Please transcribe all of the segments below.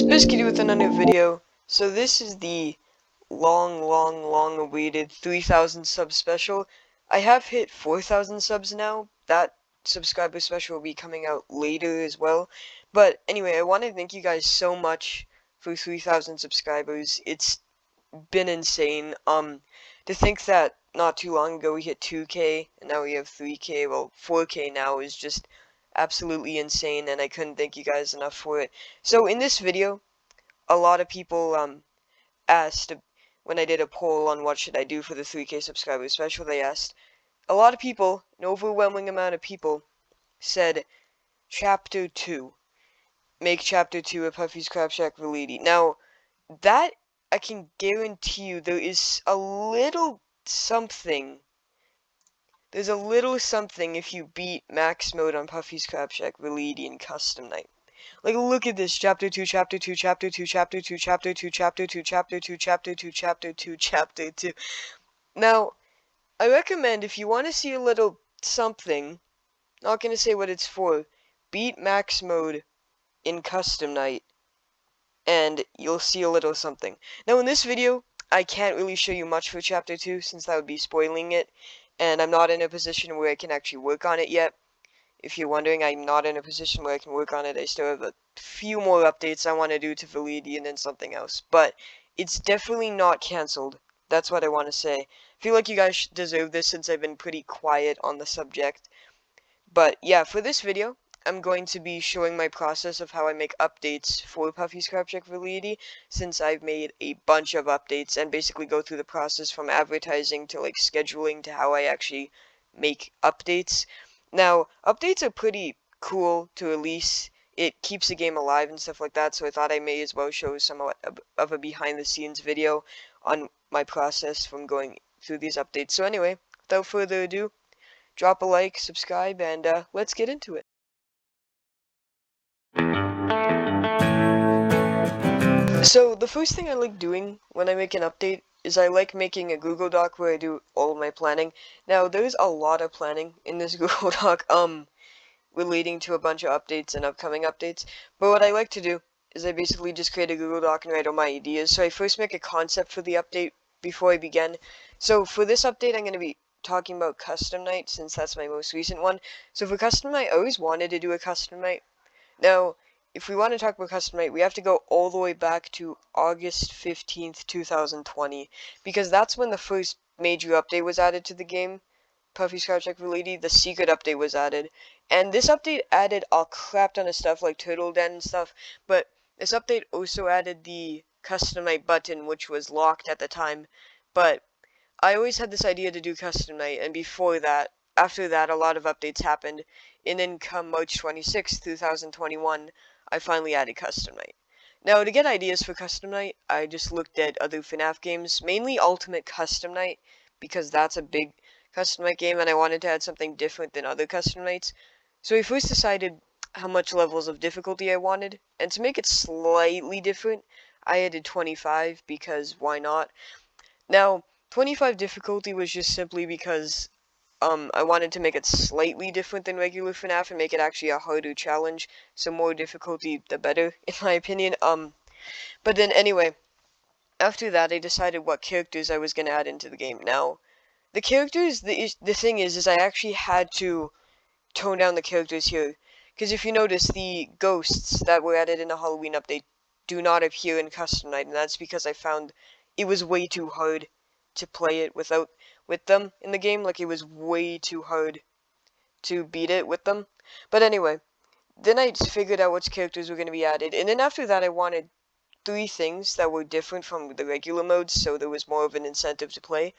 guys, Bisket with another video. So this is the long awaited 3,000 sub special. I have hit 4,000 subs now. That subscriber special will be coming out later as well. But anyway, I want to thank you guys so much for 3,000 subscribers. It's been insane. To think that not too long ago we hit 2K and now we have 3K, well 4K now is just absolutely insane, and I couldn't thank you guys enough for it. So in this video, a lot of people asked, when I did a poll on what should I do for the 3K subscriber special, they asked, a lot of people, an overwhelming amount of people, said Chapter 2. Make Chapter 2 a Puffy's Crab Shack Validity. Now, that, I can guarantee you, there is a little something. There's a little something if you beat max mode on Puffy's Crab Shack Validity in Custom Night. Like, look at this. Chapter 2, Chapter 2, Chapter 2, Chapter 2, Chapter 2, Chapter 2, Chapter 2, Chapter 2, Chapter 2, Chapter 2. Now, I recommend if you want to see a little something, not gonna say what it's for, beat max mode in Custom Night, and you'll see a little something. Now, in this video, I can't really show you much for Chapter 2, since that would be spoiling it, and I'm not in a position where I can actually work on it yet. If you're wondering, I'm not in a position where I can work on it. I still have a few more updates I want to do to Validity and then something else. But it's definitely not cancelled. That's what I want to say. I feel like you guys deserve this since I've been pretty quiet on the subject. But yeah, for this video, I'm going to be showing my process of how I make updates for Puffy's Crab Shack Validity, since I've made a bunch of updates, and basically go through the process from advertising to like scheduling to how I actually make updates. Now, updates are pretty cool to release. It keeps the game alive and stuff like that, so I thought I may as well show somewhat of a behind-the-scenes video on my process from going through these updates. So anyway, without further ado, drop a like, subscribe, and let's get into it. So, the first thing I like doing when I make an update is I like making a Google Doc where I do all of my planning. Now, there's a lot of planning in this Google Doc, relating to a bunch of updates and upcoming updates. But what I like to do is I basically just create a Google Doc and write all my ideas. So I first make a concept for the update before I begin. So for this update, I'm going to be talking about Custom Night, since that's my most recent one. So for Custom Night, I always wanted to do a Custom Night. Now, if we want to talk about Custom Night, we have to go all the way back to August 15th, 2020, because that's when the first major update was added to the game. Puffy's Crab Shack Validity, the secret update was added. And this update added a crap ton of stuff like Turtle Den and stuff, but this update also added the Custom Night button, which was locked at the time. But I always had this idea to do Custom Night, and before that, after that, a lot of updates happened, and then come March 26th, 2021, I finally added Custom Night. Now, to get ideas for Custom Night, I just looked at other FNAF games, mainly Ultimate Custom Night, because that's a big Custom Night game, and I wanted to add something different than other Custom Nights. So we first decided how much levels of difficulty I wanted, and to make it slightly different, I added 25, because why not? Now, 25 difficulty was just simply because I wanted to make it slightly different than regular FNAF and make it actually a harder challenge, so more difficulty the better, in my opinion. But then anyway, after that I decided what characters I was going to add into the game. Now, the characters, the thing is I actually had to tone down the characters here, because if you notice, the ghosts that were added in the Halloween update do not appear in Custom Night, and that's because I found it was way too hard to play it with them in the game. Like, it was way too hard to beat it with them. But anyway, then I figured out which characters were going to be added, and then after that I wanted 3 things that were different from the regular modes, so there was more of an incentive to play.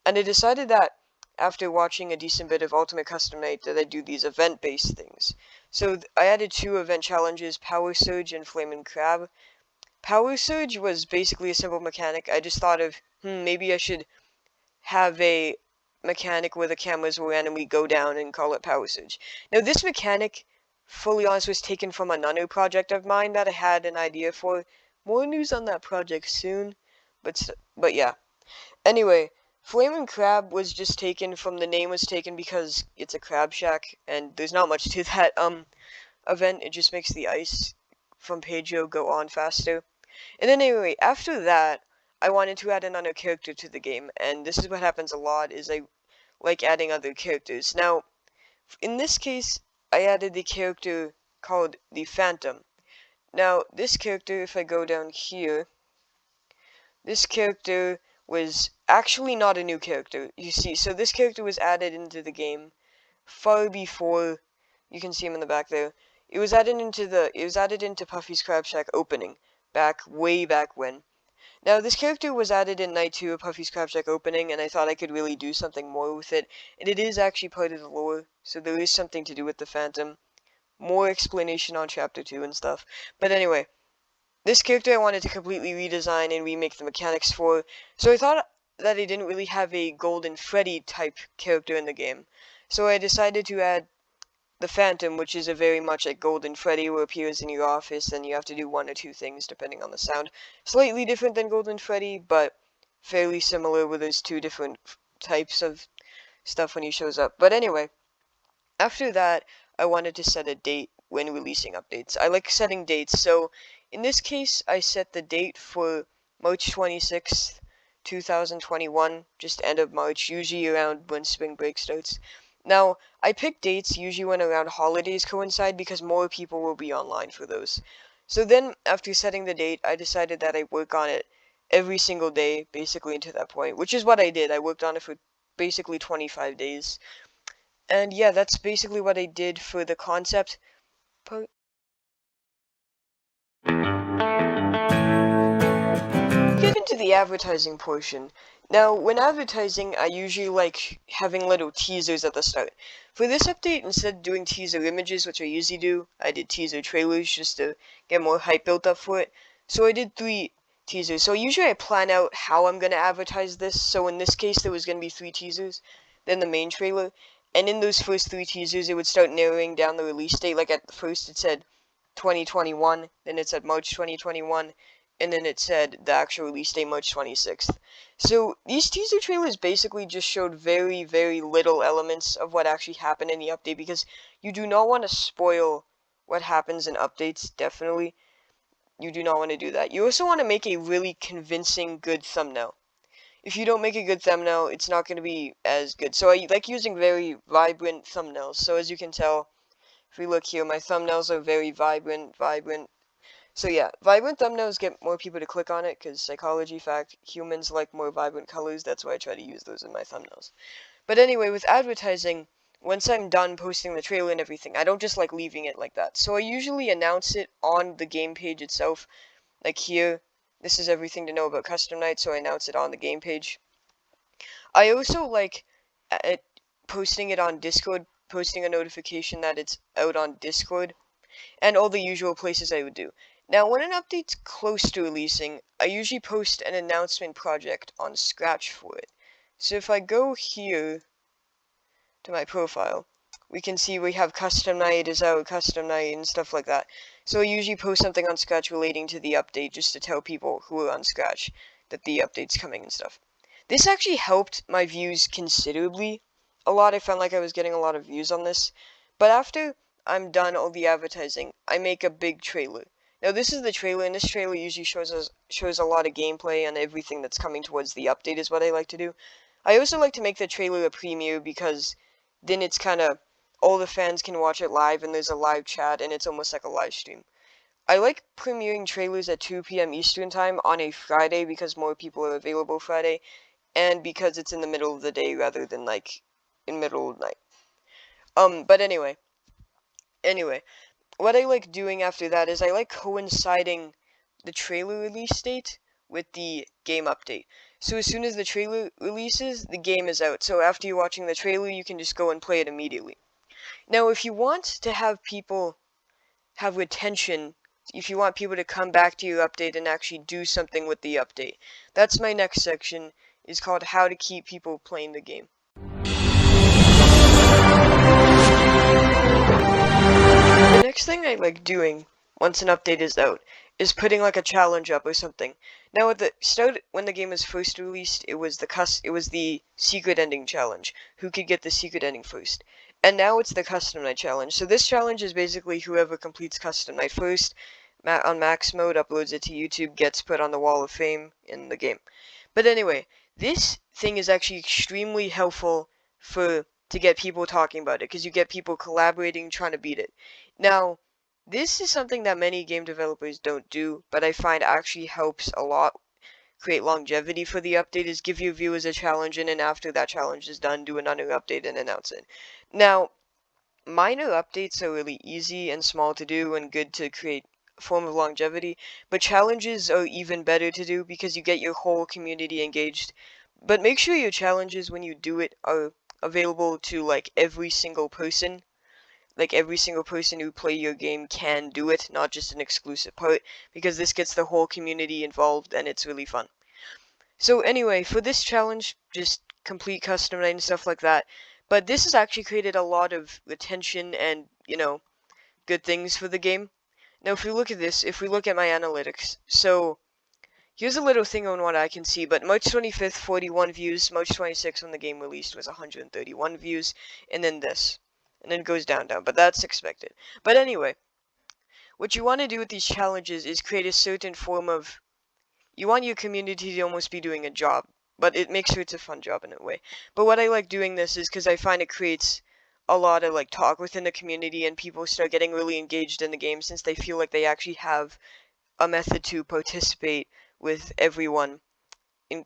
And I decided that after watching a decent bit of Ultimate Custom Night that I'd do these event-based things. So I added 2 event challenges, Power Surge and Flamin' Crab. Power Surge was basically a simple mechanic. I just thought of, maybe I should have a mechanic where the cameras will randomly go down and call it Power Surge. Now, this mechanic, fully honest, was taken from another project of mine that I had an idea for. More news on that project soon, but yeah. Anyway, Flamin' Crab was just taken from, the name was taken because it's a crab shack, and there's not much to that event. It just makes the ice from Pedro go on faster. And then anyway, after that, I wanted to add another character to the game, and this is what happens a lot, is I like adding other characters. Now, in this case, I added the character called the Phantom. Now, this character, if I go down here, this character was actually not a new character, you see. So this character was added into the game far before, you can see him in the back there. It was added into Puffy's Crab Shack opening, way back when. Now, this character was added in Night 2 of Puffy's Crab Shack opening, and I thought I could really do something more with it. And it is actually part of the lore, so there is something to do with the Phantom. More explanation on Chapter 2 and stuff. But anyway, this character I wanted to completely redesign and remake the mechanics for, so I thought that I didn't really have a Golden Freddy type character in the game. So I decided to add the Phantom, which is a very much like Golden Freddy, who appears in your office and you have to do one or two things depending on the sound. Slightly different than Golden Freddy, but fairly similar with those two different types of stuff when he shows up. But anyway, after that, I wanted to set a date when releasing updates. I like setting dates, so in this case, I set the date for March 26th, 2021, just end of March, usually around when spring break starts. Now, I pick dates usually when around holidays coincide because more people will be online for those. So then, after setting the date, I decided that I'd work on it every single day, basically until that point, which is what I did. I worked on it for basically 25 days. And yeah, that's basically what I did for the concept. Get into the advertising portion. Now, when advertising, I usually like having little teasers at the start. For this update, instead of doing teaser images, which I usually do, I did teaser trailers just to get more hype built up for it. So I did 3 teasers. So usually I plan out how I'm going to advertise this. So in this case, there was going to be 3 teasers, then the main trailer. And in those first 3 teasers, it would start narrowing down the release date. Like at first it said 2021, then it said March 2021, and then it said the actual release date, March 26th. So these teaser trailers basically just showed very, very little elements of what actually happened in the update, because you do not want to spoil what happens in updates, definitely. You do not want to do that. You also want to make a really convincing, good thumbnail. If you don't make a good thumbnail, it's not going to be as good. So I like using very vibrant thumbnails. So as you can tell, if we look here, my thumbnails are very vibrant. So yeah, vibrant thumbnails get more people to click on it, because psychology fact, humans like more vibrant colors. That's why I try to use those in my thumbnails. But anyway, with advertising, once I'm done posting the trailer and everything, I don't just like leaving it like that. So I usually announce it on the game page itself. Like here, this is everything to know about Custom Night, so I announce it on the game page. I also like posting it on Discord, posting a notification that it's out on Discord, and all the usual places I would do. Now, when an update's close to releasing, I usually post an announcement project on Scratch for it. So if I go here to my profile, we can see we have Custom Night is out, Custom Night, and stuff like that. So I usually post something on Scratch relating to the update just to tell people who are on Scratch that the update's coming and stuff. This actually helped my views considerably. A lot, I found like I was getting a lot of views on this. But after I'm done all the advertising, I make a big trailer. Now this is the trailer, and this trailer usually shows a lot of gameplay and everything that's coming towards the update is what I like to do. I also like to make the trailer a premiere, because then it's kind of, all the fans can watch it live and there's a live chat and it's almost like a live stream. I like premiering trailers at 2 p.m. Eastern time on a Friday because more people are available Friday, and because it's in the middle of the day rather than like in middle of the night. But anyway, what I like doing after that is I like coinciding the trailer release date with the game update. So as soon as the trailer releases, the game is out. So after you're watching the trailer, you can just go and play it immediately. Now, if you want to have people have retention, if you want people to come back to your update and actually do something with the update, that's my next section, is called How to Keep People Playing the Game. The next thing I like doing once an update is out is putting like a challenge up or something. Now at the start, when the game was first released, it was the secret ending challenge. Who could get the secret ending first? And now it's the custom night challenge. So this challenge is basically whoever completes custom night first on max mode, uploads it to YouTube, gets put on the Wall of Fame in the game. But anyway, this thing is actually extremely helpful to get people talking about it, because you get people collaborating, trying to beat it. Now, this is something that many game developers don't do, but I find actually helps a lot create longevity for the update, is give your viewers a challenge, and then after that challenge is done, do another update and announce it. Now, minor updates are really easy and small to do and good to create a form of longevity, but challenges are even better to do because you get your whole community engaged. But make sure your challenges, when you do it, are available to like every single person. Like every single person who play your game can do it, not just an exclusive part, because this gets the whole community involved and it's really fun. So anyway, for this challenge, just complete custom night and stuff like that. But this has actually created a lot of retention and, good things for the game. Now, if we look at this, if we look at my analytics, so here's a little thing on what I can see, but March 25th, 41 views, March 26th when the game released was 131 views, and then this. And then it goes down, but that's expected. But anyway, what you want to do with these challenges is create a certain form of, you want your community to almost be doing a job, but it makes sure it's a fun job in a way. But what I like doing this is because I find it creates a lot of like talk within the community, and people start getting really engaged in the game since they feel like they actually have a method to participate with everyone and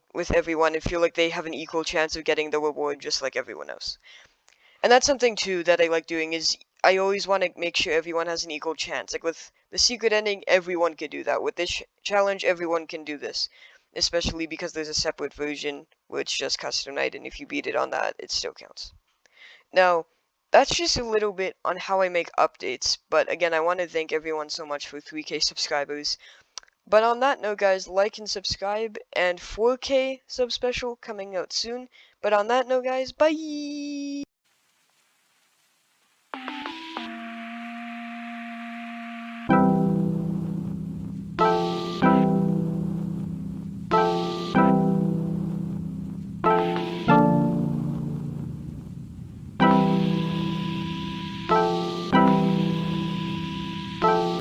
feel like they have an equal chance of getting the reward just like everyone else. And that's something too that I like doing, is I always want to make sure everyone has an equal chance. Like with the secret ending, everyone could do that. With this challenge, everyone can do this. Especially because there's a separate version where it's just custom night, and if you beat it on that, it still counts. Now, that's just a little bit on how I make updates, but again, I want to thank everyone so much for 3K subscribers. But on that note, guys, like and subscribe, and 4K sub special coming out soon. But on that note, guys, bye!